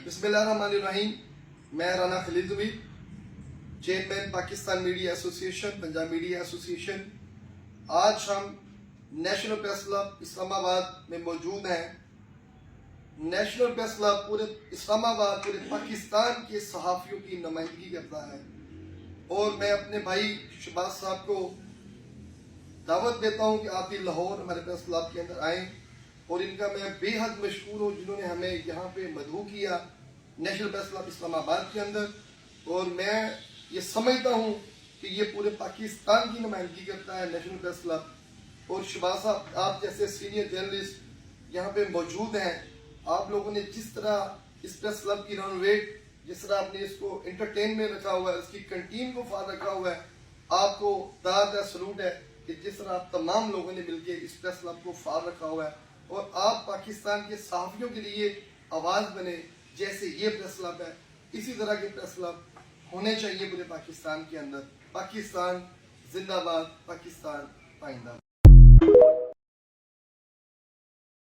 बिस्मिल्लाहिर्रहमानिर्रहीम। मैं Rana Khalil Zubair, chairman Pakistan media association, Punjab media association. आज हम नेशनल प्रेस क्लब इस्लामाबाद में मौजूद हैं। नेशनल प्रेस क्लब पूरे इस्लामाबाद, पूरे पाकिस्तान के सहाफ़ियों की नुमाइंदगी करता है और मैं अपने भाई शहबाज साहब को दावत देता हूं कि आप भी लाहौर हमारे प्रेस क्लब के अंदर आएँ और इनका मैं बेहद मशहूर हूँ जिन्होंने हमें यहाँ पे मदऊ किया नेशनल प्रेस क्लब इस्लामाबाद के अंदर। और मैं ये समझता हूँ कि ये पूरे पाकिस्तान की नुमाइंदगी करता है नेशनल प्रेस क्लब। और शहबाज साहब, आप जैसे सीनियर जर्नलिस्ट यहाँ पे मौजूद हैं, आप लोगों ने जिस तरह इस प्रेस क्लब की रेनोवेट, जिस तरह आपने इसको एंटरटेन में रखा हुआ है, उसकी कंटीन को फार रखा हुआ है, आपको दाद है, सलूट है कि जिस तरह आप तमाम लोगों ने मिलकर इस प्रेस क्लब को फार रखा हुआ है और आप पाकिस्तान के सहाफ़ियों के लिए आवाज़ बने। जैसे ये प्रेस क्लब है, इसी तरह के प्रेस क्लब होने चाहिए पूरे पाकिस्तान के अंदर। पाकिस्तान जिंदाबाद, पाकिस्तान पाइंदा।